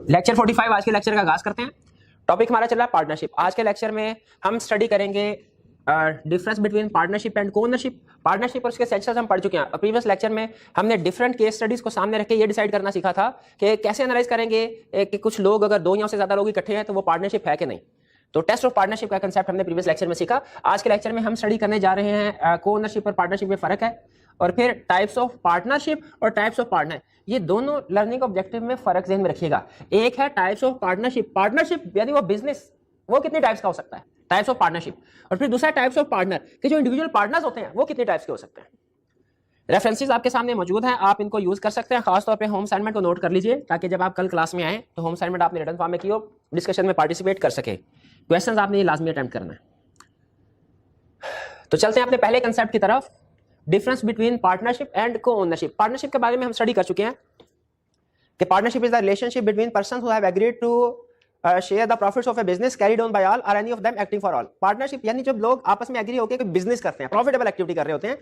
Lecture 45 आज के lecture का आगाज करते हैं। टॉपिक हमारा चल रहा है पार्टनरशिप। आज के लेक्चर में हम स्टडी करेंगे difference between partnership and co-ownership. Partnership और उसके सेक्शंस हम पढ़ चुके हैं। प्रीवियस लेक्चर में हमने डिफरेंट केस स्टडीज को सामने रख के ये डिसाइड करना सीखा था कि कैसे एनालाइज करेंगे कि कुछ लोग अगर दो या से ज्यादा लोग इकट्ठे हैं तो वो पार्टनरशिप है कि नहीं। तो टेस्ट ऑफ पार्टनरशिप का कंसेप्ट हमने प्रीवियस लेक्चर में सीखा। आज के लेक्चर में हम स्टडी करने जा रहे हैं को-ओनरशिप और पार्टनरशिप में फर्क है, और फिर टाइप्स ऑफ पार्टनरशिप और टाइप्स ऑफ पार्टनर। ये दोनों लर्निंग ऑब्जेक्टिव में फर्क ध्यान में रखिएगा। एक है टाइप्स ऑफ पार्टनरशिप, पार्टनरशिप यानी वो बिजनेस, वो कितने टाइप्स का हो सकता है, टाइप्स ऑफ पार्टनरशिप। और फिर दूसरा टाइप्स ऑफ पार्टनर कि जो इंडिविजुअल पार्टनर्स होते हैं वो कितने टाइप्स के हो सकते हैं। रेफरेंसेस आपके सामने मौजूद हैं, आप इनको यूज कर सकते हैं। खासतौर पे होम असाइनमेंट को नोट कर लीजिए ताकि जब आप कल क्लास में आए तो होम असाइनमेंट आपने रिटन फॉर्म में की हो, डिस्कशन में पार्टिसिपेट कर सके। क्वेश्चंस आपने ये लाजमी अटेम्प्ट करना है। तो चलते हैं अपने पहले कंसेप्ट की तरफ, difference between partnership and co-ownership. Partnership के बारे में हम स्टडी कर चुके हैं कि partnership is the relationship between person who have agreed to share the profits of a business carried on by all or any of them acting for all. Partnership यानी जब लोग आपस में एग्री होकर कोई बिजनेस करते हैं, प्रॉफिटेबल एक्टिविटी कर रहे होते हैं,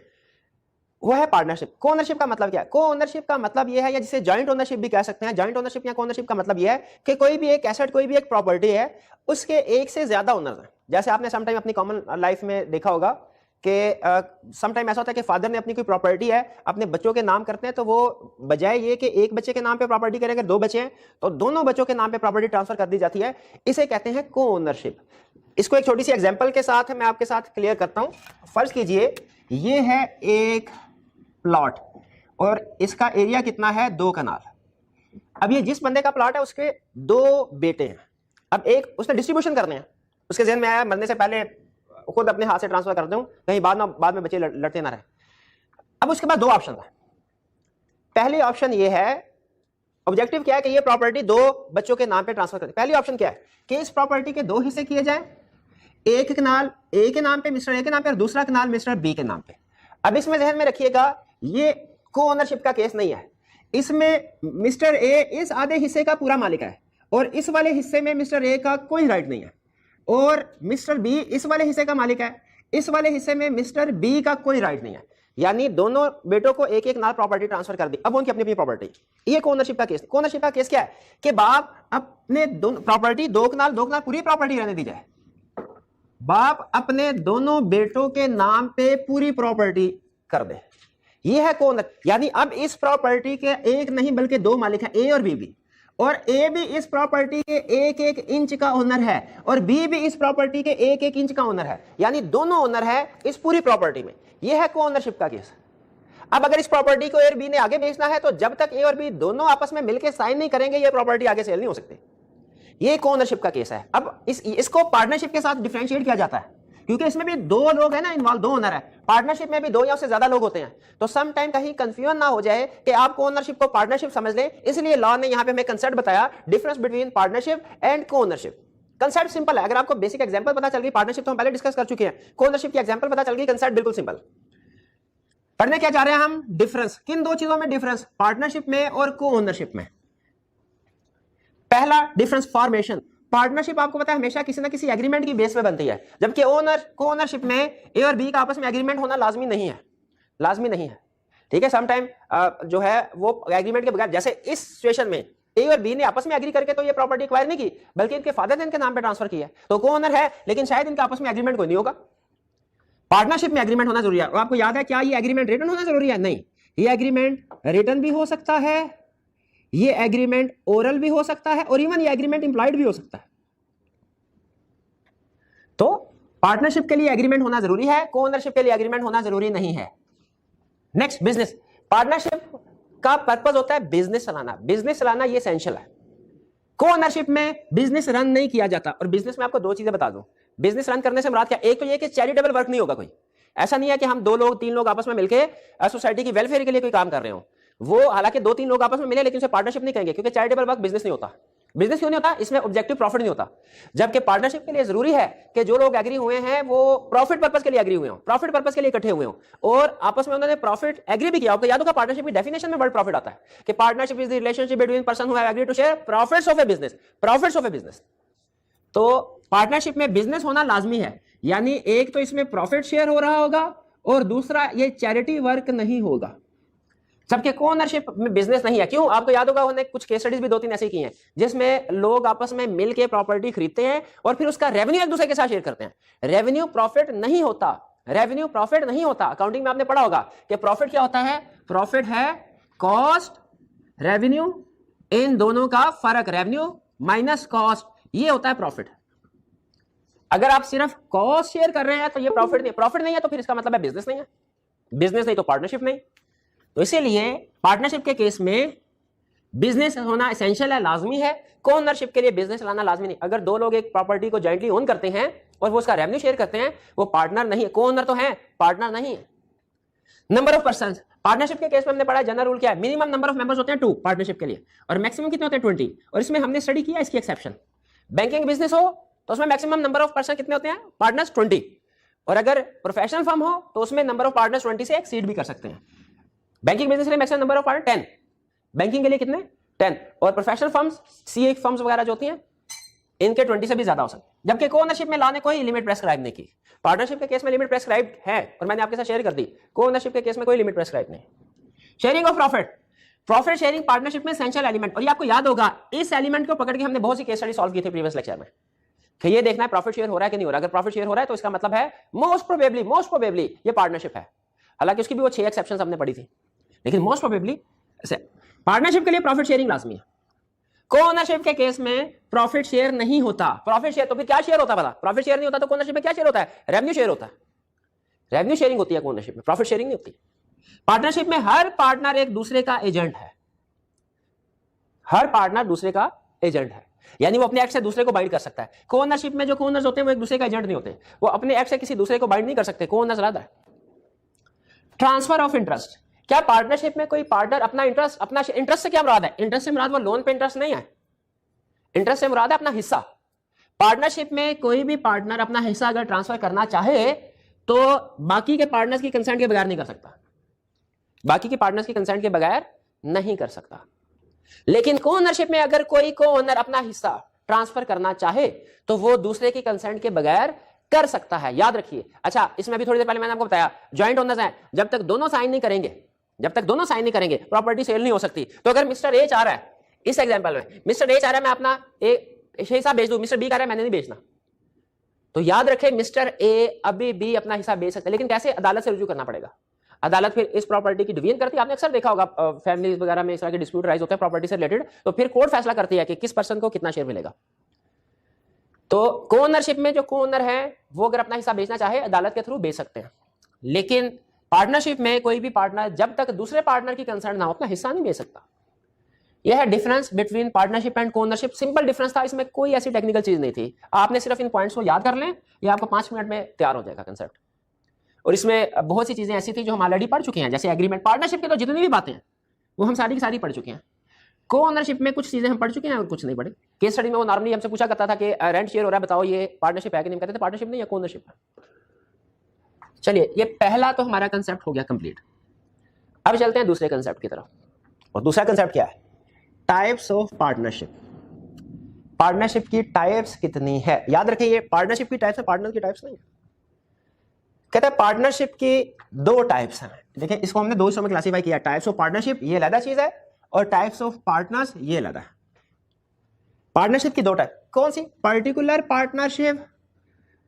वो है पार्टनरशिप। को-ओनरशिप का मतलब क्या है? को-ओनरशिप का मतलब ये है, या जिसे जॉइंट ओनरशिप भी कह सकते हैं। जॉइंट ओनरशिप या को-ओनरशिप का मतलब ये है कि कोई भी एक एसेट, कोई भी एक प्रॉपर्टी है, उसके एक से ज्यादा ओनर्स हैं। जैसे आपने समटाइम अपनी कॉमन लाइफ में देखा होगा कि समटाइम ऐसा होता है कि फादर ने अपनी कोई प्रॉपर्टी है अपने बच्चों के नाम करते हैं, तो वो बजाय ये कि एक बच्चे के नाम पे प्रॉपर्टी करें, अगर दो बच्चे हैं तो दोनों बच्चों के नाम पे प्रॉपर्टी ट्रांसफर कर दी जाती है। इसे कहते हैं को-ओनरशिप। इसको एक छोटी सी एग्जांपल के साथ मैं आपके साथ क्लियर करता हूं। फर्ज कीजिए ये है एक प्लॉट और इसका एरिया कितना है, 2 कनाल। अब ये जिस बंदे का प्लॉट है उसके 2 बेटे हैं। अब एक उसने डिस्ट्रीब्यूशन करने हैं, उसके जहन में आया मरने से पहले खुद अपने हाथ से ट्रांसफर कर दूं, कहीं बाद में बच्चे लड़ते ना रहे। अब उसके बाद 2 ऑप्शन है। पहली ऑप्शन ये है, ऑब्जेक्टिव क्या है कि ये प्रॉपर्टी 2 बच्चों के नाम पे ट्रांसफर कर। पहली ऑप्शन क्या है कि इस प्रॉपर्टी के 2 हिस्से किए जाए, एक कनाल ए के नाम पे, मिस्टर ए के नाम पे, और दूसरा कनाल मिस्टर बी के नाम पे। अब इसमें ध्यान में रखिएगा ये को-ओनरशिप का केस नहीं है। इसमें मिस्टर ए इस आधे हिस्से का पूरा मालिक है और इस वाले हिस्से में मिस्टर ए का कोई राइट नहीं है, और मिस्टर बी इस वाले हिस्से का मालिक है, इस वाले हिस्से में मिस्टर बी का कोई राइट नहीं है। यानी दोनों बेटों को एक एक नाल प्रॉपर्टी ट्रांसफर कर दी। अब उनकी अपनी अपनी प्रॉपर्टी। ये को-ओनरशिप का केस। को-ओनरशिप का केस क्या है कि बाप अपने दोनों प्रॉपर्टी 2 कनाल पूरी प्रॉपर्टी रहने दी जाए। बाप अपने दोनों बेटों के नाम पे पूरी प्रॉपर्टी कर दे। ये है को-ओनर। यानी अब इस प्रॉपर्टी के एक नहीं बल्कि 2 मालिक हैं, ए और बी भी। और ए भी इस प्रॉपर्टी के 1-1 इंच का ओनर है और बी भी इस प्रॉपर्टी के 1-1 इंच का ओनर है। यानी दोनों ओनर है इस पूरी प्रॉपर्टी में। यह है को-ओनरशिप का केस। अब अगर इस प्रॉपर्टी को ए और बी ने आगे बेचना है तो जब तक ए और बी दोनों आपस में मिलकर साइन नहीं करेंगे यह प्रॉपर्टी आगे सेल नहीं हो सकती। ये को-ओनरशिप का केस है। अब इसको पार्टनरशिप के साथ डिफरेंशिएट किया जाता है क्योंकि इसमें भी 2 लोग हैं ना इन्वॉल्व, 2 ओनर है। पार्टनरशिप में भी 2 या उससे ज्यादा लोग होते हैं, तो सम टाइम कहीं कंफ्यूजन ना हो जाए कि आप को-ओनरशिप को पार्टनरशिप समझ लें। इसलिए लॉ ने यहां पे हमें कंसेप्ट बताया, difference between partnership and co-ownership. Concept simple है। अगर आपको बेसिक एग्जांपल पता चल गई, पार्टनरशिप तो हम पहले डिस्कस कर चुके हैं, को-ओनरशिप की एग्जांपल पता चल गई, कंसेप्ट बिल्कुल सिंपल। पढ़ने क्या जा रहे हैं हम? डिफरेंस। किन 2 चीजों में डिफरेंस? पार्टनरशिप में और को-ओनरशिप में। पहला डिफरेंस, फॉर्मेशन। पार्टनरशिप आपको पता है हमेशा किसी ना किसी एग्रीमेंट की बेस पे बनती है, जबकि को-ओनरशिप में ए और बी का आपस में एग्रीमेंट होना लाजमी नहीं है। लाजमी नहीं है, ठीक है। सम टाइम जो है वो एग्रीमेंट के बगैर, जैसे इस सिचुएशन में ए और बी ने आपस में एग्री करके तो ये प्रॉपर्टी एक्वायर नहीं की, बल्कि इनके फादर ने इनके नाम पे ट्रांसफर किया, तो को-ओनर है, लेकिन शायद इनके आपस में एग्रीमेंट कोई नहीं होगा। पार्टनरशिप में एग्रीमेंट होना जरूरी है। और आपको याद है क्या ये एग्रीमेंट रिटन होना जरूरी है? नहीं, ये एग्रीमेंट रिटन भी हो सकता है, ये एग्रीमेंट ओरल भी हो सकता है, और इवन ये एग्रीमेंट इंप्लॉयड भी हो सकता है। तो पार्टनरशिप के लिए एग्रीमेंट होना जरूरी है, को-ओनरशिप के लिए एग्रीमेंट होना जरूरी नहीं है। Next, business. पार्टनरशिप का पर्पस होता है बिजनेस चलाना। बिजनेस चलाना ये एसेंशियल है। को-ओनरशिप में बिजनेस रन नहीं किया जाता। और बिजनेस में आपको 2 चीजें बता दूं। बिजनेस रन करने से मुराद क्या? एक तो ये कि चैरिटेबल वर्क नहीं होगा कोई। ऐसा नहीं है कि हम 2 लोग 3 लोग आपस में मिलकर सोसाइटी की वेलफेयर के लिए कोई काम कर रहे हो। वो हालांकि 2-3 लोग आपस में मिले लेकिन उसे पार्टनरशिप नहीं कहेंगे, क्योंकि चैरिटेबल वर्क बिजनेस नहीं होता। बिजनेस क्यों नहीं होता? इसमें ऑब्जेक्टिव प्रॉफिट नहीं होता। जबकि पार्टनरशिप के लिए जरूरी है कि जो लोग एग्री हुए हैं वो प्रॉफिट पर्पस के लिए एग्री हुए हो, प्रॉफिट पर्पस के लिए इकट्ठे हुए हो, और आपस में उन्होंने प्रॉफिट एग्री भी किया। आपको याद होगा पार्टनरशिप की डेफिनेशन में वर्ड प्रॉफिट आता है कि partnership is the relationship between person who have agreed to share profits of a business. Profits of a business. तो पार्टनरशिप में बिजनेस होना लाजमी है। यानी एक तो इसमें प्रॉफिट शेयर हो रहा होगा और दूसरा ये चैरिटी वर्क नहीं होगा। सबके को ओनरशिप में बिजनेस नहीं है। क्यों? आपको याद होगा उन्होंने कुछ केस स्टडीज भी 2-3 ऐसी की हैं जिसमें लोग आपस में मिलके प्रॉपर्टी खरीदते हैं और फिर उसका रेवेन्यू एक दूसरे के साथ शेयर करते हैं। रेवेन्यू प्रॉफिट नहीं होता, रेवेन्यू प्रॉफिट नहीं होता। अकाउंटिंग में आपने पढ़ा होगा कि प्रॉफिट क्या होता है? प्रॉफिट है कॉस्ट रेवेन्यू, इन दोनों का फर्क, रेवेन्यू माइनस कॉस्ट, ये होता है प्रॉफिट। अगर आप सिर्फ कॉस्ट शेयर कर रहे हैं तो ये प्रॉफिट नहीं, प्रॉफिट नहीं है तो फिर इसका मतलब है बिजनेस नहीं है, बिजनेस नहीं तो पार्टनरशिप नहीं। तो इसीलिए पार्टनरशिप के केस में बिजनेस होना एसेंशियल है, लाजमी है। को-ओनरशिप के लिए बिजनेस लाना लाजमी नहीं। अगर दो लोग एक प्रॉपर्टी को जॉइंटली ओन करते हैं और वो उसका रेवेन्यू शेयर करते हैं, वो पार्टनर नहीं है, को-ओनर तो है, पार्टनर नहीं है। नंबर ऑफ पर्संस, पार्टनरशिप के केस में हमने पढ़ा जनरल रूल क्या है? मिनिमम नंबर ऑफ मेंबर्स होते हैं 2 पार्टनरशिप के लिए, और मैक्सिमम कितने होते हैं? 20। और इसमें हमने स्टडी किया इसकी एक्सेप्शन। बैंकिंग बिजनेस हो तो उसमें मैक्सिमम नंबर ऑफ पर्सन कितने होते हैं? पार्टनर्स 20। और अगर प्रोफेशनल फर्म हो तो उसमें नंबर ऑफ पार्टनर्स 20 से एक्सीड भी कर सकते हैं। बैंकिंग बिजनेस के लिए maximum number of partner 10, banking के लिए कितने? 10। और प्रोफेशनल फर्म्स, सीए फर्म्स वगैरह जो होती हैं, इनके 20 से भी ज्यादा हो सकते हैं। जबकि को-ओनरशिप में लाने कोई लिमिट प्रेस्क्राइब नहीं की। पार्टनरशिप के केस में लिमिट प्रेस्क्राइब है और मैंने आपके साथ शेयर कर दी। को-ओनरशिप के केस में कोई लिमिट प्रेस्क्राइब नहीं। Sharing of profit, profit sharing partnership में एसेंशियल एलिमेंट। और ये आपको याद होगा, इस एलिमेंट को पकड़ के हमने बहुत सी केस स्टडी सॉल्व की थी प्रीवियस लेक्चर में कि ये देखना है प्रॉफिट शेयर हो रहा है कि नहीं हो रहा। अगर प्रॉफिट शेयर हो रहा है तो इसका मतलब है मोस्ट प्रोबेबली ये पार्टनरशिप है। हालांकि उसकी भी वो 6 एक्सेप्शंस हमने पढ़ी थी, लेकिन मोस्ट प्रोबेबली पार्टनरशिप के लिए प्रॉफिट शेयरिंग लाजमी है। को-ओनरशिप के केस में प्रॉफिट शेयर नहीं होता। प्रॉफिट शेयर तो फिर क्या शेयर होता है? पता, प्रॉफिट शेयर नहीं होता तो को-ओनरशिप में क्या शेयर होता है? रेवेन्यू शेयर होता है। रेवेन्यू शेयरिंग होती है को-ओनरशिप में, प्रॉफिट शेयरिंग नहीं होती। पार्टनरशिप में हर पार्टनर एक दूसरे का एजेंट है, हर पार्टनर दूसरे का एजेंट है, यानी वो अपने एक्ट से दूसरे को बाइंड कर सकता है। को-ओनरशिप में जो को-ओनर्स होते हैं वो एक दूसरे का एजेंट नहीं होते, वो अपने एक्ट से किसी दूसरे को बाइंड नहीं कर सकते, को-ओनर्स अलग है। ट्रांसफर ऑफ इंटरेस्ट, क्या पार्टनरशिप में कोई पार्टनर अपना इंटरेस्ट से क्या मुराद है? इंटरेस्ट से मुराद वो लोन पे इंटरेस्ट नहीं है, इंटरेस्ट से मुराद है अपना हिस्सा। पार्टनरशिप में कोई भी पार्टनर अपना हिस्सा अगर ट्रांसफर करना चाहे तो बाकी के पार्टनर्स की कंसेंट के बगैर नहीं कर सकता, बाकी के पार्टनर्स की कंसेंट के बगैर नहीं कर सकता। लेकिन को-ओनरशिप में अगर कोई को-ओनर अपना हिस्सा ट्रांसफर करना चाहे तो वो दूसरे की कंसेंट के बगैर कर सकता है, याद रखिए। अच्छा, इसमें भी थोड़ी देर पहले मैंने आपको बताया जॉइंट ओनर्स हैं, जब तक दोनों साइन नहीं करेंगे प्रॉपर्टी सेल नहीं हो सकती। तो अगर मिस्टर ए चाह रहा है, इस एग्जांपल में मिस्टर ए चाह रहा है मैं अपना हिस्सा बेच दूं, मिस्टर बी कह रहा है मैंने नहीं बेचना, तो याद रखें मिस्टर ए अभी भी अपना हिस्सा बेच सकता है, लेकिन कैसे? अदालत से रुजू करना पड़ेगा। अदालत फिर इस प्रॉपर्टी की डिवीजन करती है। आपने अक्सर देखा होगा फैमिलीज वगैरह में इस तरह के डिस्प्यूट राइज होते हैं प्रॉपर्टी से रिलेटेड, तो फिर कोर्ट फैसला करती है कि किस पर्सन को कितना शेयर मिलेगा। तो को-ओनरशिप में जो को-ओनर है वो अगर अपना हिस्सा बेचना चाहे अदालत के थ्रू बेच सकते हैं, लेकिन पार्टनरशिप में कोई भी पार्टनर जब तक दूसरे पार्टनर की कंसर्न ना हो अपना हिस्सा नहीं बेच सकता। यह है difference between partnership and co-ownership. Simple difference था, इसमें कोई ऐसी टेक्निकल चीज नहीं थी। आपने सिर्फ इन पॉइंट्स को याद कर लें, ये आपको 5 मिनट में तैयार हो जाएगा कंसेप्ट। और इसमें बहुत सी चीजें ऐसी थी जो हम ऑलरेडी पढ़ चुके हैं, जैसे एग्रीमेंट। पार्टनरशिप की तो जितनी भी बातें हैं वो हम सारी की सारी पढ़ चुके हैं। को-ओनरशिप में कुछ चीजें हम पढ़ चुके हैं और कुछ नहीं पढ़े। केस स्टडी में वो नॉर्मली हमसे पूछा करता था कि रेंट शेयर हो रहा है, बताओ ये पार्टनरशिप है कि नहीं? कहते थे पार्टनरशिप नहीं है, को-ओनरशिप है। चलिए, ये पहला तो हमारा कंसेप्ट हो गया कंप्लीट। अब चलते हैं दूसरे कंसेप्ट की तरफ। और दूसरा कंसेप्ट क्या है? Types of partnership. पार्टनरशिप की टाइप्स कितनी है? याद रखिए, ये पार्टनरशिप की टाइप्स है, पार्टनर की टाइप्स नहीं है। कहते हैं पार्टनरशिप की 2 टाइप्स हैं। देखिए, इसको हमने 2 हिस्सों में क्लासिफाई किया। टाइप्स ऑफ पार्टनरशिप ये अलग चीज है और टाइप्स ऑफ पार्टनर्स ये अलग है। पार्टनरशिप की 2 टाइप कौन सी? पर्टिकुलर पार्टनरशिप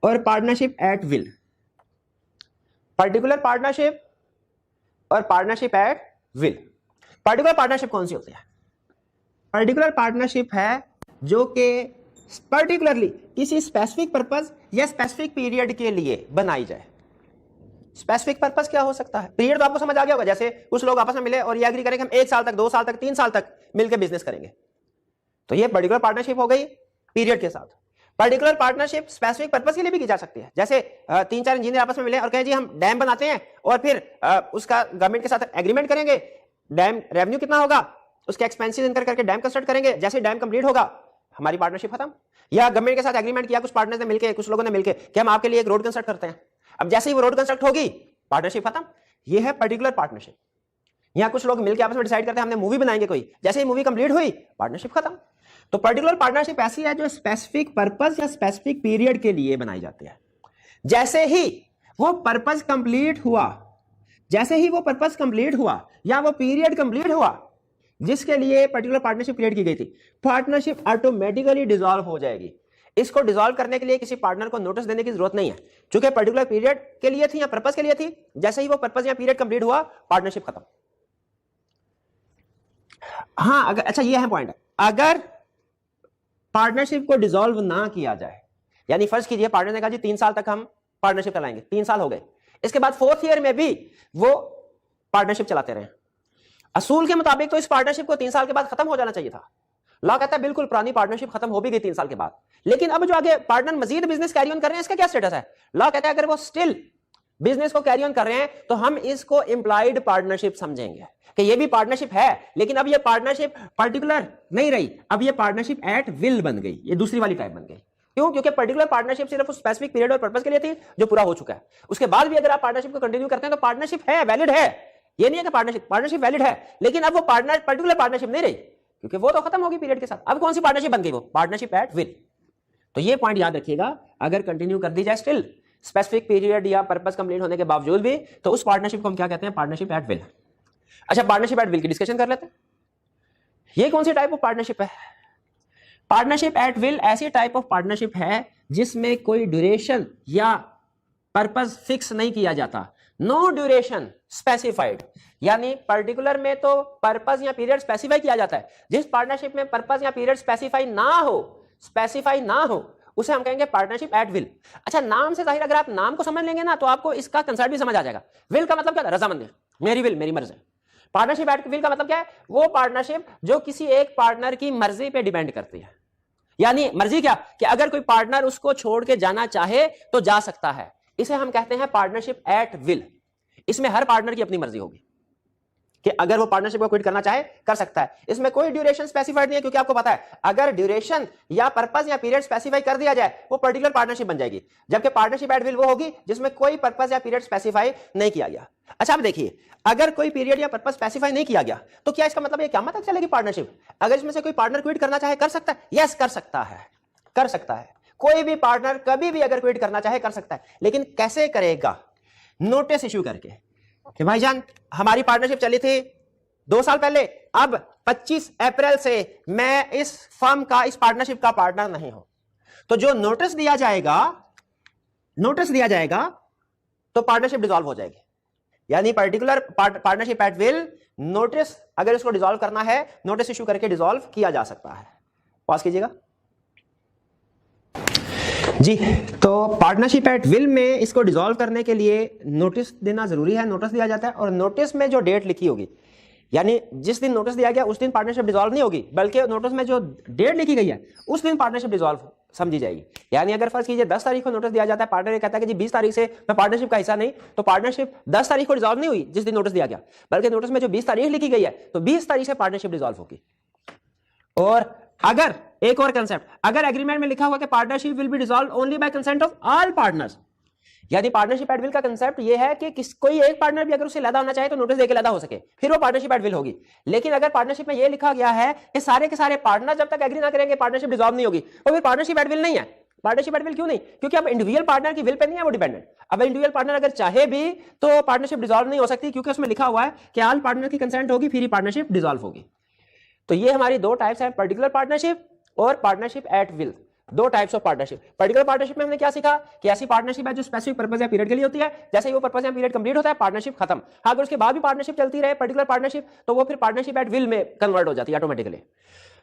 और partnership at will. Particular partnership और partnership at will. Particular partnership कौन सी होती है? पर्टिकुलर पार्टनरशिप है जो कि पर्टिकुलरली किसी स्पेसिफिक पर्पस या स्पेसिफिक पीरियड के लिए बनाई जाए। स्पेसिफिक पर्पस क्या हो सकता है? पीरियड तो आपको समझ आ गया होगा, जैसे कुछ लोग आपस में मिले और ये एग्री करें कि हम 1 साल तक, 2 साल तक, 3 साल तक मिलकर बिजनेस करेंगे, तो ये पर्टिकुलर पार्टनरशिप हो गई पीरियड के साथ। पर्टिकुलर पार्टनरशिप स्पेसिफिक पर्पस के लिए भी की जा सकती है, जैसे 3-4 इंजीनियर आपस में मिले और कहें जी हम डैम बनाते हैं और फिर उसका गवर्नमेंट के साथ एग्रीमेंट करेंगे, डैम रेवेन्यू कितना होगा उसके एक्सपेंसेस इनकर करके डैम कंस्ट्रक्ट करेंगे, जैसे डैम कंप्लीट होगा हमारी पार्टनरशिप खत्म। या गवर्नमेंट के साथ एग्रीमेंट किया कुछ पार्टनर्स ने मिलकर, कुछ लोगों ने मिलकर कि हम आपके लिए एक रोड कंस्ट्रक्ट करते हैं, अब जैसे ही वो रोड कंस्ट्रक्ट होगी पार्टनरशिप खत्म। ये है पर्टिकुलर पार्टनरशिप। यहाँ कुछ लोग मिलकर आपस में डिसाइड करते हैं हमने मूवी बनाएंगे कोई, जैसे ही मूवी कंप्लीट हुई पार्टनरशिप खत्म। तो पर्टिकुलर पार्टनरशिप ऐसी है जो स्पेसिफिक पर्पस या स्पेसिफिक पीरियड के लिए बनाई जाती है। जैसे ही वो पर्पस कंप्लीट हुआ, या वो पीरियड कंप्लीट हुआ जिसके लिए पर्टिकुलर पार्टनरशिप क्रिएट की गई थी, पार्टनरशिप ऑटोमेटिकली डिसॉल्व हो जाएगी। इसको डिसॉल्व करने के लिए किसी पार्टनर को नोटिस देने की जरूरत नहीं है, क्योंकि पर्टिकुलर पीरियड के लिए थी या पर्पस के लिए थी, जैसे ही वो पर्पस या पीरियड कंप्लीट हुआ पार्टनरशिप खत्म। हाँ, अगर अच्छा ये है पॉइंट, अगर पार्टनरशिप को डिसॉल्व ना किया जाए, यानी फर्ज कीजिए पार्टनर ने कहा जी 3 साल तक हम पार्टनरशिप चलाएंगे, 3 साल हो गए, इसके बाद 4th ईयर में भी वो पार्टनरशिप चलाते रहे, असूल के मुताबिक तो इस पार्टनरशिप को 3 साल के बाद खत्म हो जाना चाहिए था। लॉ कहता है बिल्कुल पुरानी पार्टनरशिप खत्म हो भी गई 3 साल के बाद, लेकिन अब जो आगे partner Majid business carry on कर रहे हैं, इसका क्या स्टेटस है? लॉ कहता है अगर वो स्टिल बिजनेस को कैरी ऑन कर रहे हैं तो हम इसको इंप्लाइड पार्टनरशिप समझेंगे कि ये भी पार्टनरशिप है, लेकिन अब ये पार्टनरशिप पर्टिकुलर नहीं रही, अब ये पार्टनरशिप एट विल बन गई, ये दूसरी वाली टाइप बन गई। क्यों? क्योंकि पर्टिकुलर पार्टनरशिप सिर्फ उस स्पेसिफिक पीरियड और पर्पस के लिए थी जो पूरा हो चुका है, उसके बाद भी अगर आप पार्टनरशिप को कंटिन्यू करते हैं तो पार्टनरशिप है, वैलिड है, ये नहीं है कि पार्टनरशिप वैलिड है, लेकिन अब वो पर्टिकुलर पार्टनरशिप नहीं रही, क्योंकि वो तो खत्म होगी पीरियड के साथ। अब कौन सी पार्टनरशिप बन गई? वो पार्टनरशिप एट विल। तो ये पॉइंट याद रखिएगा, अगर कंटिन्यू कर दी जाए स्टिल स्पेसिफिक पीरियड या पर्पस कंप्लीट होने के बावजूद भी, तो उस पार्टनरशिप को हम क्या कहते हैं? Partnership at will. अच्छा, पार्टनरशिप एट विल की डिस्कशन कर लेते हैं। ये कौन सी टाइप ऑफ पार्टनरशिप है? पार्टनरशिप एट विल ऐसी टाइप ऑफ पार्टनरशिप है जिसमें कोई ड्यूरेशन या पर्पस फिक्स नहीं किया जाता, नो ड्यूरेशन स्पेसिफाइड, यानी पर्टिकुलर में तो पर्पस या पीरियड स्पेसिफाई किया जाता है, जिस पार्टनरशिप में पर्पस या पीरियड स्पेसिफाई ना हो उसे हम कहेंगे पार्टनरशिप एट विल। अच्छा, नाम से जाहिर अगर आप नाम को समझ लेंगे ना तो आपको इसका कंसेप्ट भी समझ आ जाएगा। विल का मतलब क्या? रजामंदी, मेरी विल, मेरी मर्जी। पार्टनरशिप एट विल का मतलब क्या है? वो पार्टनरशिप जो किसी एक पार्टनर की मर्जी पे डिपेंड करती है, यानी मर्जी क्या कि अगर कोई पार्टनर उसको छोड़ के जाना चाहे तो जा सकता है, इसे हम कहते हैं पार्टनरशिप एट विल। इसमें हर पार्टनर की अपनी मर्जी होगी कि अगर वो पार्टनरशिप को क्विट करना चाहे कर सकता है। इसमें कोई ड्यूरेशन स्पेसिफाइड नहीं है, क्योंकि आपको पता है अगर ड्यूरेशन या पर्पस या पीरियड स्पेसिफाई कर दिया जाए वो पर्टिकुलर पार्टनरशिप बन जाएगी, जबकि पार्टनरशिप एट विल वो होगी जिसमें कोई पर्पस या पीरियड स्पेसिफाई नहीं किया गया। अच्छा, अब देखिए, अगर कोई पीरियड या पर्पस स्पेसिफाई नहीं किया गया तो क्या इसका मतलब ये क्या तक चलेगी पार्टनरशिप? अगर इसमें से कोई पार्टनर क्विट करना चाहे कर सकता है? यस, कर सकता है। कोई भी पार्टनर कभी भी अगर क्विट करना चाहे कर सकता है, लेकिन कैसे करेगा? नोटिस इश्यू करके कि भाईजान हमारी पार्टनरशिप चली थी 2 साल पहले, अब 25 अप्रैल से मैं इस फर्म का, इस पार्टनरशिप का पार्टनर नहीं हूं। तो जो नोटिस दिया जाएगा तो पार्टनरशिप डिसॉल्व हो जाएगी, यानी particular partnership at will notice अगर इसको डिसॉल्व करना है, नोटिस इश्यू करके डिसॉल्व किया जा सकता है। पॉज कीजिएगा जी। तो पार्टनरशिप एट विल में इसको डिसॉल्व करने के लिए नोटिस देना जरूरी है, नोटिस दिया जाता है, और नोटिस में जो डेट लिखी होगी, यानी जिस दिन नोटिस दिया गया उस दिन पार्टनरशिप डिसॉल्व नहीं होगी, बल्कि नोटिस में जो डेट लिखी गई है उस दिन पार्टनरशिप डिसॉल्व समझी जाएगी। यानी अगर फर्ज कीजिए 10 तारीख को नोटिस दिया जाता है, पार्टनर कहता है कि जी 20 तारीख से मैं पार्टनरशिप का हिस्सा नहीं, तो पार्टनरशिप 10 तारीख को डिसॉल्व नहीं हुई जिस दिन नोटिस दिया गया, बल्कि नोटिस में जो 20 तारीख लिखी गई है तो 20 तारीख से पार्टनरशिप डिसॉल्व होगी। और अगर एक और कंसेप्ट, अगर एग्रीमेंट में लिखा हुआ कि partnership will be dissolve only by consent of all partners, यानी पार्टनरशिप एट विल का कंसेप्ट ये है कि कोई एक पार्टनर भी अगर उसे लैदा होना चाहे तो नोटिस देके लैदा हो सके, फिर वो पार्टनरशिप एट विल होगी। लेकिन अगर पार्टनरशिप में ये लिखा गया है कि सारे के सारे पार्टनर जब तक एग्री ना करेंगे पार्टनरशिप डिसॉल्व नहीं होगी, तो फिर पार्टनरशिप एट विल नहीं है। पार्टनरशिप एट विल क्यों नहीं? क्योंकि अब इंडिविजुअल पार्टनर की विल पे नहीं है वो डिपेंडेंट। अब इंडिविजुअल पार्टनर अगर चाहे भी तो पार्टनरशिप डिसॉल्व नहीं हो सकती, क्योंकि उसमें लिखा हुआ है कि ऑल पार्टनर की कंसेंट होगी, फिर ही पार्टनरशिप डिसॉल्व होगी। तो ये हमारी 2 टाइप्स हैं, पर्टिकुलर पार्टनरशिप और partnership at will. 2 types of partnership. Particular partnership में हमने क्या सीखा कि ऐसी पार्टनरशिप है जो स्पेसिफिक पर्पस या पीरियड के लिए होती है, जैसे ही वो पर्पस या पीरियड कंप्लीट होता है पार्टनरशिप खत्म। हाँ, अगर उसके बाद भी पार्टनरशिप चलती रहे पर्टिकुलर पार्टनरशिप, तो वो फिर पार्टनरशिप एट विल में कन्वर्ट हो जाती है ऑटोमेटिकली।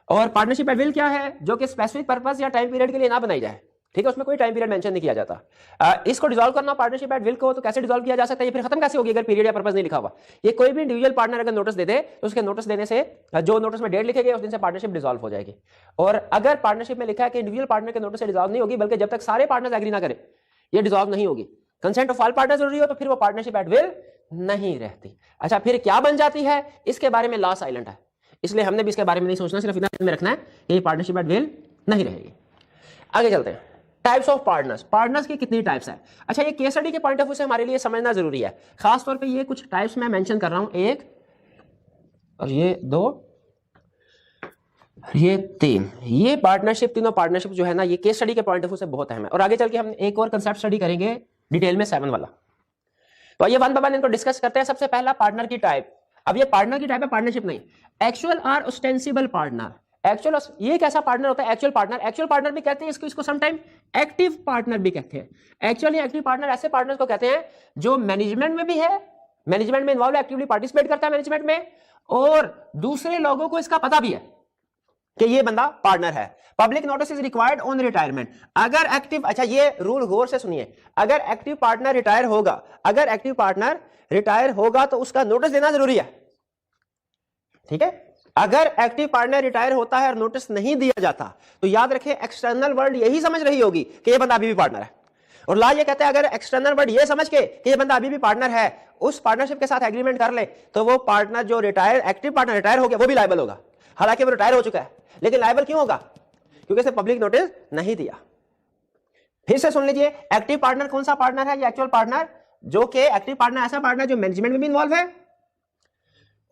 और पार्टनरशिप एट विल क्या है? जो कि स्पेसिफिक पर्पस या टाइम पीरियड के लिए ना बनाई जाए, ठीक है, उसमें कोई टाइम पीरियड मेंशन नहीं किया जाता। इसको डिसॉल्व करना पार्टनरशिप एट विल को, तो कैसे डिसॉल्व किया जा सकता है? ये फिर खत्म कैसे होगी अगर पीरियड या पर्पस नहीं लिखा हुआ? ये कोई भी इंडिविजुअल पार्टनर अगर नोटिस दे दे तो उसके नोटिस देने से जो नोटिस में डेट लिखे गए उस दिन से पार्टनरशिप डिसॉल्व हो जाएगी। और अगर पार्टनरशिप में लिखा है कि इंडिविजुअल पार्टनर के नोटिस से डिसॉल्व नहीं होगी, बल्कि जब तक सारे पार्टनर्स एग्री ना करें ये डिसॉल्व नहीं होगी, कंसेंट ऑफ ऑल पार्टनर जरूरी हो, तो फिर वो पार्टनरशिप एट विल नहीं रहती। अच्छा, फिर क्या बन जाती है? इसके बारे में लॉ साइलेंट है, इसलिए हमने भी इसके बारे में नहीं सोचना, सिर्फ इतना में रखना है कि पार्टनरशिप एट विल नहीं रहेगी। आगे चलते हैं। टाइप्स ऑफ पार्टनर्स की कितनी टाइप्स है? अच्छा, ये केस स्टडी के पॉइंट ऑफ व्यू से हमारे लिए समझना जरूरी है। खास तौर पे ये कुछ टाइप्स मैं मेंशन कर रहा हूं, 1 और ये 2, ये 3, ये पार्टनरशिप, तीनों पार्टनरशिप जो है ना, ये केस स्टडी के पॉइंट ऑफ व्यू से बहुत अहम है। और आगे चल के हम एक और कंसेप्ट स्टडी करेंगे डिटेल में 7 वाला। तो ये 1 बाय 1 इनको डिस्कस करते हैं। सबसे पहला पार्टनर की टाइप। अब ये पार्टनर की टाइप है, पार्टनरशिप नहीं। एक्चुअल और ऑस्टेंसिबल पार्टनर, एक्चुअल ये कैसा पार्टनर होता है? एक्चुअल पार्टनर, एक्चुअल पार्टनर भी कहते हैं इसको समटाइम एक्टिव पार्टनर भी कहते हैं। एक्चुअली एक्टिव पार्टनर ऐसे पार्टनर को कहते हैं जो मैनेजमेंट में भी है, मैनेजमेंट में इन्वॉल्व, एक्टिवली पार्टिसिपेट करता है मैनेजमेंट में, और दूसरे लोगों को इसका पता भी है कि ये बंदा पार्टनर है। Public notice is required on retirement. अगर एक्टिव, अच्छा ये रूल गौर से सुनिए, अगर एक्टिव पार्टनर रिटायर होगा, अगर एक्टिव पार्टनर रिटायर होगा तो उसका नोटिस देना जरूरी है, ठीक है। अगर एक्टिव पार्टनर रिटायर होता है और नोटिस नहीं दिया जाता तो याद रखें एक्सटर्नल वर्ल्ड यही समझ रही होगी कि ये बंदा अभी भी पार्टनर है, और ला ये कहते हैं अगर एक्सटर्नल वर्ल्ड ये समझ के कि ये बंदा अभी भी पार्टनर है, उस पार्टनरशिप के साथ एग्रीमेंट कर ले, तो वो पार्टनर जो रिटायर, एक्टिव पार्टनर रिटायर हो गया, वो भी लायबल होगा। हालांकि वो रिटायर हो चुका है, लेकिन लायबल क्यों होगा? क्योंकि इसने पब्लिक नोटिस नहीं दिया। फिर से सुन लीजिए, एक्टिव पार्टनर कौन सा पार्टनर है? ये एक्चुअल पार्टनर, जो कि एक्टिव पार्टनर ऐसा पार्टनर जो मैनेजमेंट में भी इन्वॉल्व है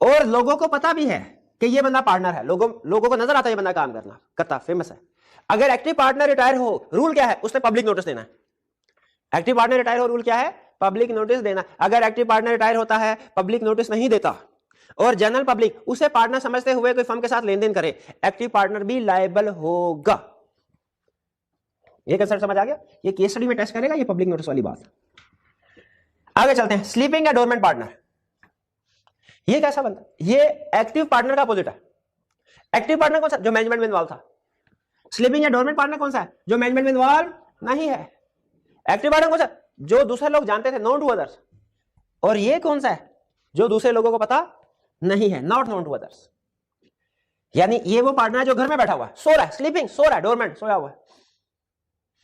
और लोगों को पता भी है कि ये बंदा पार्टनर है, लोगों को नजर आता है ये बंदा काम करता फेमस है। अगर एक्टिव पार्टनर रिटायर हो, रूल क्या है? उसने पब्लिक नोटिस देना है। एक्टिव पार्टनर रिटायर हो, रूल क्या है? पब्लिक नोटिस देना। अगर एक्टिव पार्टनर रिटायर होता है, पब्लिक नोटिस नहीं देता और जनरल पब्लिक उसे पार्टनर समझते हुए कोई फर्म के साथ लेन देन करे, एक्टिव पार्टनर भी लायबल होगा। ये कंसेप्ट समझ आ गया? ये केस स्टडी में टेस्ट करेगा ये पब्लिक नोटिस वाली बात। आगे चलते हैं, स्लीपिंग या डोरमेंट पार्टनर। ये कैसा बनता है? ये एक्टिव पार्टनर का अपोजिट है। एक्टिव पार्टनर कौन सा? जो मैनेजमेंट में इन्वॉल्व था। स्लीपिंग या डोरमेंट पार्टनर कौन सा है? जो मैनेजमेंट में इन्वॉल्व नहीं है। एक्टिव पार्टनर कौन सा? जो दूसरे लोग जानते थे, नोन टू अदर्स। और ये कौन सा है? जो दूसरे लोगों को पता नहीं है, नॉट नोन टू अदर्स। यानी ये वो पार्टनर है जो घर में बैठा हुआ है, सो रहा है, स्लीपिंग, सो रहा है, डोरमेंट, सोया हुआ है,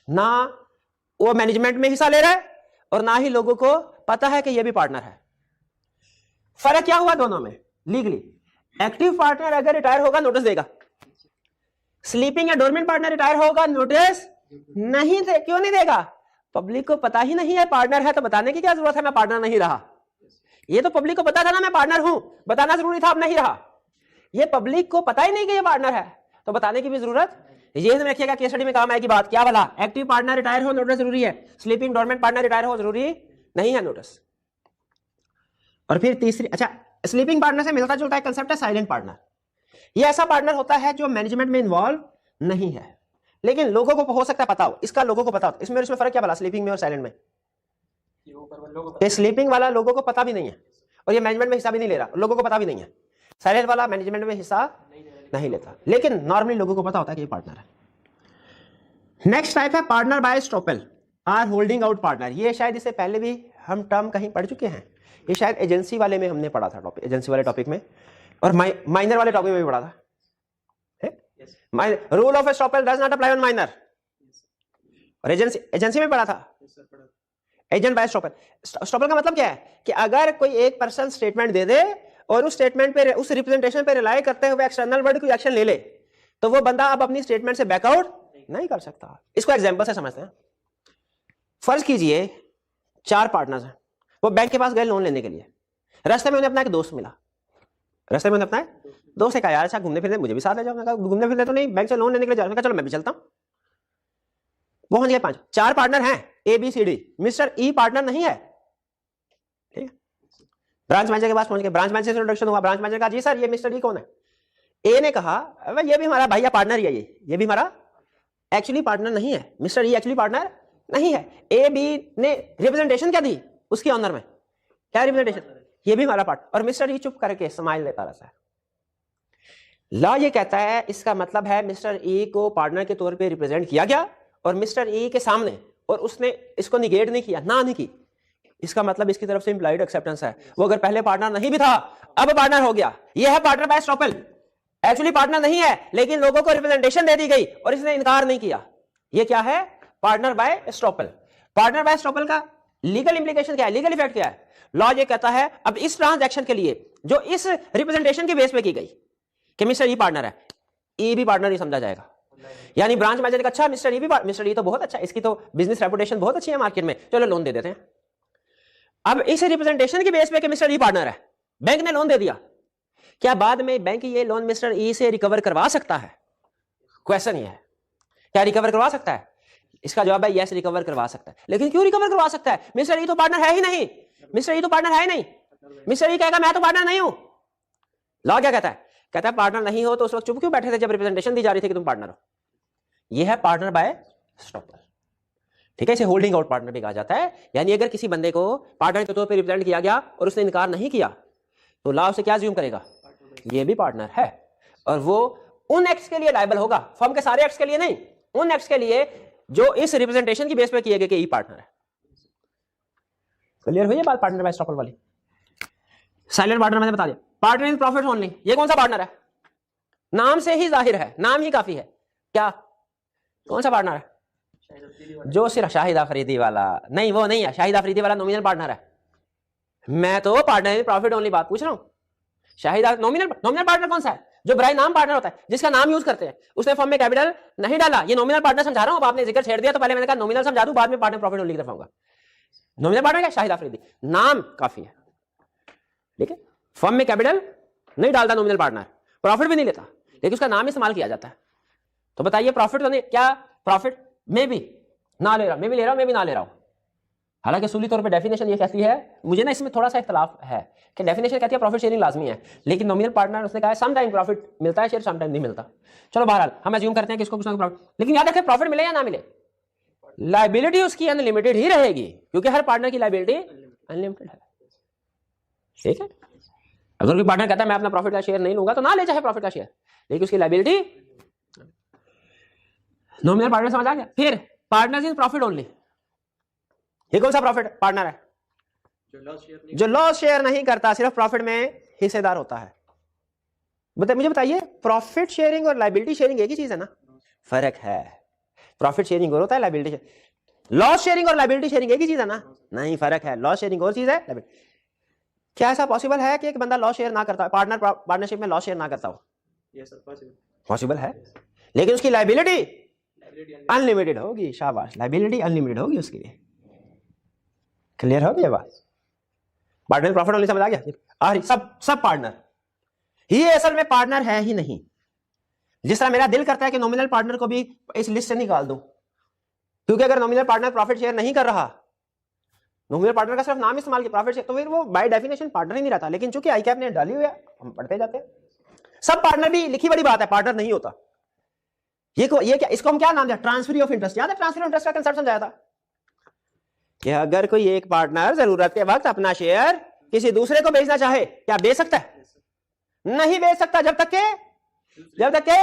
ना वो मैनेजमेंट में हिस्सा ले रहा है और ना ही लोगों को पता है कि ये भी पार्टनर है। फर्क क्या हुआ दोनों में लीगली? एक्टिव पार्टनर अगर रिटायर होगा नोटिस देगा, स्लीपिंग या डोरमेंट पार्टनर रिटायर होगा नोटिस नहीं दे। क्यों नहीं देगा? पब्लिक को पता ही नहीं है पार्टनर है, तो बताने की क्या जरूरत है मैं पार्टनर नहीं रहा। ये तो पब्लिक को पता था ना मैं पार्टनर हूं, बताना जरूरी था, अब नहीं रहा। ये पब्लिक को पता ही नहीं कि ये पार्टनर है, तो बताने की भी जरूरत। ये रखिएगा, केस स्टडी में काम आएगी बात। क्या भला? एक्टिव पार्टनर रिटायर हो नोटिस जरूरी है, स्लीपिंग डोरमेंट पार्टनर रिटायर हो जरूरी नहीं है नोटिस। और फिर तीसरी, अच्छा स्लीपिंग पार्टनर से मिलता जुलता है कंसेप्ट है साइलेंट पार्टनर। ये ऐसा पार्टनर होता है जो मैनेजमेंट में इन्वॉल्व नहीं है, लेकिन लोगों को हो सकता है पता हो, इसका लोगों को पता हो। इसमें फर्क क्या भला स्लीपिंग में और साइलेंट में? स्लीपिंग वाला लोगों को पता भी नहीं है और ये मैनेजमेंट में हिस्सा भी नहीं ले रहा, लोगों को पता भी नहीं है। साइलेंट वाला मैनेजमेंट में हिस्सा नहीं लेता, लेकिन नॉर्मली लोगों को पता होता है कि ये पार्टनर है। नेक्स्ट टाइप है partner by estoppel or holding out partner. ये शायद इससे पहले भी हम टर्म कहीं पढ़ चुके हैं, ये शायद एजेंसी वाले में हमने पढ़ा था, टॉपिक एजेंसी वाले टॉपिक में, और माइनर वाले टॉपिक में भी पढ़ा था। Rule of estoppel does not apply on minor, और एजेंसी में पढ़ा था एजेंट बाय स्टॉपेल। स्टॉपेल का मतलब क्या है कि अगर कोई एक पर्सन स्टेटमेंट दे दे और उस स्टेटमेंट पे, उस रिप्रेजेंटेशन पे रिलाई करते हुए एक्सटर्नल वर्ल्ड कोई एक्शन ले ले, तो वो बंदा अब अपनी स्टेटमेंट से बैकआउट नहीं कर सकता। इसको एग्जांपल से समझते हैं। फर्ज कीजिए 4 पार्टनर्स हैं, वो बैंक के पास गए लोन लेने के लिए। रास्ते में उन्हें अपना एक दोस्त मिला, रास्ते में उन्हें अपना दोस्त ने कहा यार अच्छा घूमने फिरने मुझे भी साथ ले जाओ। मैं कहा घूमने फिरने तो नहीं, बैंक से लोन लेने के लिए जा रहा हूं। चलो मैं भी चलता हूं। पहुंच गए 5, 4 पार्टनर हैं ABCD, मिस्टर E पार्टनर नहीं है, ठीक है। ब्रांच मैनेजर के पास पहुंच गए, ब्रांच मैनेजर से इंट्रोडक्शन हुआ, ब्रांच मैनेजर कहा जी सर ये मिस्टर E कौन है? ए ने कहा ये भी हमारा भैया पार्टनर ही है, ये भी हमारा एक्चुअली पार्टनर नहीं है, मिस्टर E एक्चुअली पार्टनर नहीं है। AB ने रिप्रेजेंटेशन क्या दी उसके ऑनर में, क्या रिप्रेजेंटेशन? ये भी हमारा पार्टनर। और मिस्टर E चुप करके स्माइल लेता रहता है। लॉ ये कहता है इसका मतलब है मिस्टर E को पार्टनर के तौर पे रिप्रेजेंट किया गया और मिस्टर E के सामने, और उसने इसको निगेट नहीं किया, ना नहीं की। इसका मतलब इसकी तरफ से इंप्लाइड एक्सेप्टेंस है। वो अगर पहले पार्टनर नहीं भी था अब पार्टनर हो गया। ये है partner by estoppel. Actually partner नहीं है लेकिन लोगों को रिप्रेजेंटेशन दे दी गई और इसने इनकार नहीं किया। ये क्या है? Partner by estoppel. Partner by estoppel का लीगल इंप्लीकेशन क्या है, लीगल इफेक्ट क्या है? लॉ ये कहता है अब इस ट्रांजैक्शन के लिए जो इस रिप्रेजेंटेशन के बेस पे की गई कि मिस्टर E पार्टनर है, E भी पार्टनर ही समझा जाएगा। यानी ब्रांच मैनेजर का अच्छा मिस्टर E तो बहुत अच्छा, इसकी तो बिजनेस रेपुटेशन बहुत अच्छी है मार्केट में, चलो लोन दे देते हैं। अब इस रिप्रेजेंटेशन के बेस पे कि मिस्टर E पार्टनर है, बैंक ने लोन दे दिया, क्या बाद में बैंक ये लोन मिस्टर E से रिकवर करवा सकता है? क्वेश्चन ये है, क्या रिकवर करवा सकता है? इसका जवाब है यस, रिकवर करवा सकता है। लेकिन क्यों रिकवर करवा सकता है? मिस्टर E तो पार्टनर है ही नहीं, मिस्टर E तो पार्टनर है ही नहीं। मिस्टर E कहेगा मैं तो पार्टनर नहीं हूं, लॉ क्या कहता है? कहता है पार्टनर नहीं हो तो उस वक्त चुप क्यों बैठे थे जब रिप्रेजेंटेशन दी जा रही थी कि तुम पार्टनर हो? ये है पार्टनर बाय स्टॉपर, ठीक है। इसे होल्डिंग आउट पार्टनर भी कहा जाता है। यानी अगर किसी बंदे को पार्टनर के तौर पर रिप्रेजेंट किया गया और उसने इनकार नहीं किया तो लॉ उसे क्या अज्यूम करेगा? ये भी पार्टनर है, और वो उन एक्ट्स के लिए लायबल होगा, फर्म के सारे एक्ट्स के लिए नहीं, उन एक्ट्स के लिए जो इस रिप्रेजेंटेशन की बेस पे किए गए कि ये पार्टनर है। क्लियर हुई है बात पार्टनर बाय स्टॉपर वाली? साइलेंट पार्टनर मैंने बता दिया। पार्टनर इन प्रॉफिट ओनली, ये कौन सा पार्टनर है? नाम से ही जाहिर है, नाम ही काफी है। क्या कौन सा पार्टनर है? जो सिर्फ शाहिद अफरीदी वाला नहीं, वो नहीं है। शाहिद अफरीदी वाला नॉमिनल पार्टनर है। मैं तो पार्टनर इन प्रॉफिट ओनली बात पूछ रहा हूं। शाहिद नॉमिनल पार्टनर कौन सा है? जो बराए नाम पार्टनर होता है, जिसका नाम यूज करते हैं, उसने फर्म में कैपिटल नहीं डाला, ये नॉमिनल पार्टनर समझा रहा हूं। अब आपने जिक्र छेड़ दिया तो पहले मैंने कहा नॉमिनल समझा दूं, बाद में पार्टनर प्रॉफिट ओनली की तरफ आऊंगा। नॉमिनल पार्टनर क्या? शाहिद अफरीदी, नाम काफी है, ठीक है। फर्म में कैपिटल नहीं डालता नॉमिनल पार्टनर, प्रॉफिट भी नहीं लेता, लेकिन उसका नाम इस्तेमाल किया जाता है। तो बताइए प्रॉफिट तो नहीं, क्या प्रॉफिट में भी ना ले रहा, मैं भी ले रहा हूं, मैं भी ना ले रहा हूं। हालांकि असूली तौर पे डेफिनेशन ये कहती है, मुझे ना इसमें थोड़ा सा इख्तलाफ है कि डेफिनेशन कहती है प्रॉफिट शेयरिंग लाजमी है, लेकिन नॉमिनल पार्टनर उसने कहा है सम टाइम प्रॉफिट मिलता है शेयर, सम टाइम नहीं मिलता। चलो बहरहाल हम अज्यूम करते हैं कि इसको कुछ ना प्रॉफिट, लेकिन याद रखें प्रॉफिट मिले या ना मिले, लायबिलिटी उसकी अनलिमिटेड ही रहेगी, क्योंकि हर पार्टनर की लायबिलिटी अनलिमिटेड है, ठीक है। अगर कोई पार्टनर कहता है मैं अपना प्रॉफिट का शेयर नहीं लूंगा तो ना ले चाहे प्रॉफिट का शेयर, लेकिन उसकी लायबिलिटी। नॉमिनल पार्टनर समझ आ गया। फिर पार्टनर्स इन प्रॉफिट ओनली, ये कौन सा प्रॉफिट पार्टनर है? जो लॉस शेयर नहीं करता, सिर्फ प्रॉफिट में हिस्सेदार होता है। मुझे बताइए प्रॉफिट शेयरिंग और लायबिलिटी शेयरिंग एक ही चीज है ना? फर्क है। प्रॉफिट शेयरिंग और होता है, लायबिलिटी, लॉस शेयरिंग और लायबिलिटी शेयरिंग एक ही चीज है ना? नहीं, फर्क है। लॉस शेयरिंग और चीज है, क्या ऐसा पॉसिबल है कि एक बंदा लॉस शेयर ना करता, पार्टनरशिप में लॉस शेयर ना करता हो? पॉसिबल है, लेकिन उसकी लायबिलिटी अनलिमिटेड होगी। शाबाश, लायबिलिटी अनलिमिटेड होगी उसके लिए। क्लियर हो गया बात? पार्टनर प्रॉफिट ओनली समझ आ गया? सब पार्टनर ये असल में पार्टनर है ही नहीं। जिस तरह मेरा दिल करता है कि नॉमिनल पार्टनर को भी इस लिस्ट से निकाल दूं, क्योंकि अगर नॉमिनल पार्टनर प्रॉफिट शेयर नहीं कर रहा, नॉमिनल पार्टनर का सिर्फ नाम इस्तेमाल किया प्रॉफिट शेयर, तो फिर वो बाय डेफिनेशन पार्टनर ही नहीं रहता। लेकिन चूंकि आईकैप ने डाली हुई है, हम पढ़ते जाते हैं। सब पार्टनर भी लिखी बड़ी बात है, पार्टनर नहीं होता। ये क्या, इसको हम क्या नाम दिया? Transfer of interest. याद है ट्रांसफर ऑफ इंटरेस्ट का कंसेप्ट समझाया था कि अगर कोई एक पार्टनर जरूरत के वक्त अपना शेयर किसी दूसरे को बेचना चाहे, क्या बेच सकता है? नहीं बेच सकता जब तक के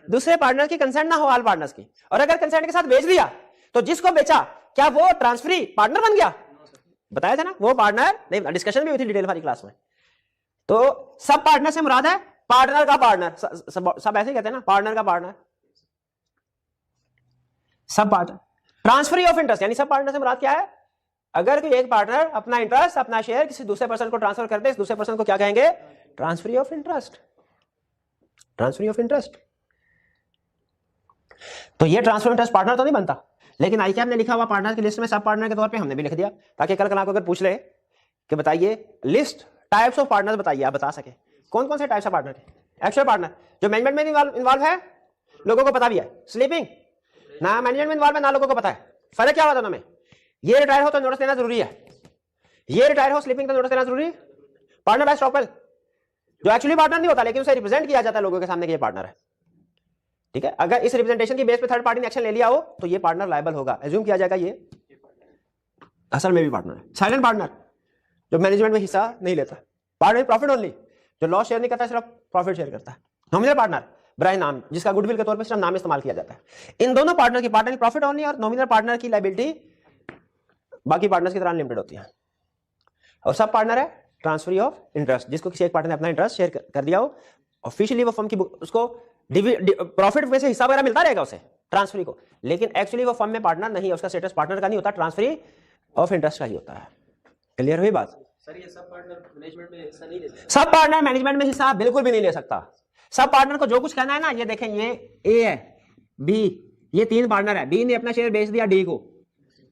दूसरे पार्टनर की कंसेंट ना हो, ऑल पार्टनर्स की। और अगर कंसेंट के साथ बेच दिया तो जिसको बेचा क्या वो ट्रांसफरी पार्टनर बन गया? बताया था ना, वो पार्टनर नहीं, डिस्कशन भी हुई थी डिटेल वाली क्लास में। तो सब पार्टनर से मुराद है पार्टनर का पार्टनर, सब ऐसे ही कहते हैं ना, पार्टनर का partner, sub partner. Transfer of interest यानी सब पार्टनर से मुराद क्या है? अगर कोई एक पार्टनर अपना इंटरेस्ट, अपना शेयर किसी दूसरे पर्सन को ट्रांसफर करते, इस दूसरे पर्सन को क्या कहेंगे? Transfer of interest. Transfer of interest. तो ये ट्रांसफर इंटरेस्ट पार्टनर तो नहीं बनता, लेकिन आईकैप ने लिखा हुआ पार्टनर की लिस्ट में सब पार्टनर के तौर पे हमने भी लिख दिया, ताकि कल को अगर पूछ ले कि बताइए लिस्ट टाइप्स ऑफ पार्टनर्स बताइए, आप बता सके कौन कौन से टाइप्स ऑफ पार्टनर थे। एक्चुअल पार्टनर जो मैनेजमेंट में इन्वॉल्व है, लोगों को पता भी है। स्लीपिंग ना मैनेजमेंट में इन्वॉल्व है ना लोगों को पता है। फर्क क्या हुआ दोनों में? ये रिटायर हो तो नोटिस देना जरूरी है, ये रिटायर हो स्लीपिंग तो नोटिस देना जरूरी है। पार्टनर बाय स्टॉपल जो एक्चुअली पार्टनर नहीं होता, लेकिन उसे रिप्रेजेंट किया जाता है लोगों के सामने कि ये पार्टनर है, ठीक है। अगर इस रिप्रेजेंटेशन की बेस पे थर्ड पार्टी ने एक्शन ले लिया हो तो ये पार्टनर लायबल होगा, एज्यूम किया जाएगा ये असल में भी पार्टनर है। साइलेंट पार्टनर जो मैनेजमेंट में हिस्सा नहीं लेता। पार्टनर प्रॉफिट ओनली जो लॉस शेयर नहीं करता, सिर्फ प्रॉफिट शेयर करता है। नॉमिनल पार्टनर ब्राय नाम, जिसका गुडविल के तौर पर सिर्फ नाम इस्तेमाल किया जाता है। इन दोनों पार्टनर की, पार्टनर प्रॉफिट ओनली और नॉमिनल पार्टनर की लायबिलिटी बाकी पार्टनर्स की तरह अनलिमिटेड होती है। और सब पार्टनर है ट्रांसफर ऑफ इंटरेस्ट, जिसको किसी एक पार्टनर ने अपना इंटरेस्ट शेयर कर दिया हो, ऑफिशियली वो फर्म की उसको प्रॉफिट में से हिस्सा वगैरह मिलता रहेगा उसे ट्रांसफरी को, लेकिन एक्चुअली वो फर्म में पार्टनर नहीं है, उसका स्टेटस पार्टनर का नहीं होता, ट्रांसफरी ऑफ इंटरेस्ट का ही होता है। क्लियर हुई बात? सर ये सब पार्टनर मैनेजमेंट में हिस्सा नहीं ले सकते? सब पार्टनर मैनेजमेंट में हिस्सा बिल्कुल भी नहीं ले सकता। सब पार्टनर को जो कुछ कहना है ना, ये देखें, ये ए है, बी, ये तीन पार्टनर है, बी ने अपना शेयर बेच दिया डी को,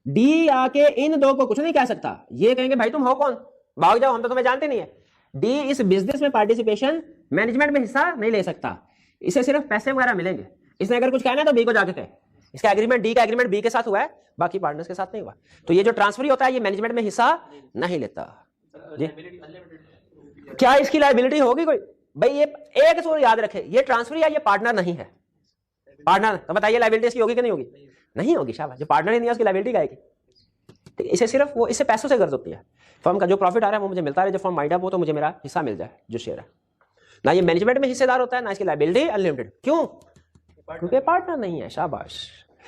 डी आके इन दो को कुछ नहीं कह सकता। ये कहेंगे भाई तुम हो कौन, भाग जाओ, हम तो तुम्हें जानते नहीं है। डी इस बिजनेस में पार्टिसिपेशन, मैनेजमेंट में हिस्सा नहीं ले सकता, इसे सिर्फ पैसे वगैरह मिलेंगे। इसने अगर कुछ कहना है तो बी को जाके कहे। इसका एग्रीमेंट, डी का एग्रीमेंट बी के साथ हुआ है, बाकी पार्टनर्स के साथ नहीं हुआ। तो ये जो ट्रांसफर होता है ये मैनेजमेंट में हिस्सा नहीं लेता। जी क्या इसकी लायबिलिटी होगी कोई? भाई ये एक चीज याद रखे, ये ट्रांसफर या ये पार्टनर नहीं है। पार्टनर तो बताइए लायबिलिटी इसकी होगी कि नहीं होगी? नहीं होगी। शाबाश, जो पार्टनर ही नहीं है उसकी लायबिलिटी क्या आएगी? ठीक है, इसे सिर्फ वो इससे पैसों से गर्ज होती है। फर्म का जो प्रॉफिट आ रहा है वो मुझे मिलता है, जो फर्म वाइड अप हो तो मुझे मेरा हिस्सा मिल जाए, जो शेयर है। ना ये मैनेजमेंट में हिस्सेदार होता है, ना इसकी लायबिलिटी अनलिमिटेड। क्यों? क्योंकि पार्टनर नहीं है। शाबाश।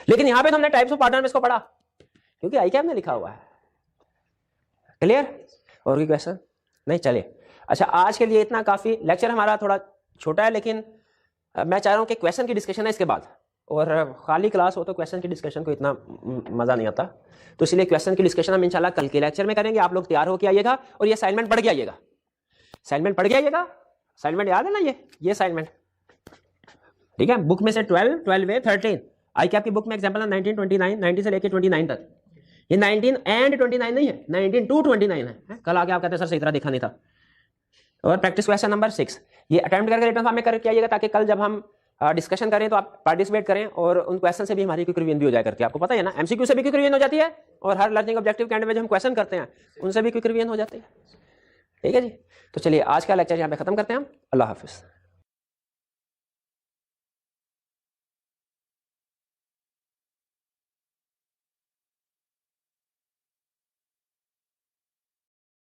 लेकिन यहां पे तो हमने टाइप्स ऑफ पार्टनर में इसको पढ़ा, क्योंकि आई कैप में लिखा हुआ है। क्लियर? और कोई क्वेश्चन? नहीं, चलिए। अच्छा, आज के लिए इतना काफी। लेक्चर हमारा थोड़ा छोटा है, लेकिन मैं चाह रहा हूं कि क्वेश्चन की डिस्कशन है इसके बाद, और खाली क्लास हो तो क्वेश्चन की डिस्कशन को इतना मजा नहीं आता, तो इसलिए क्वेश्चन की डिस्कशन हम इंशाल्लाह कल के लेक्चर में करेंगे। आप लोग तैयार होकर आइएगा और ये असाइनमेंट पढ़ के आइएगा। असाइनमेंट पढ़ के आइएगा। असाइनमेंट याद है ना? ये असाइनमेंट ठीक है, बुक में से 12, 12A, 13 आई कैप की बुक में एग्जाम्पल है 1929, 90 से लेकर 29 तक। ये 19 एंड 29 नहीं है, 19 to 29 है। कल आके आप कहते हैं सर सही तरह देखा नहीं था। और प्रैक्टिस क्वेश्चन नंबर 6 ये अटेम्प्ट करके रिटर्न फॉर्म में करके आइएगा, ताकि कल जब हम डिस्कशन करें तो आप पार्टिसिपेट करें और उन क्वेश्चन से भी हमारी क्विक रिवीजन भी हो जाए करके। आपको पता है ना, एमसीक्यू से भी क्विक रिवीजन हो जाती है, और हर लर्निंग ऑब्जेक्टिव के एंड में जो हम क्वेश्चन करते हैं उनसे भी क्विक रिवीजन हो जाती है। ठीक है जी, तो चलिए आज का लेक्चर यहाँ पे खत्म करते हैं हम। अल्लाह हाफिज़।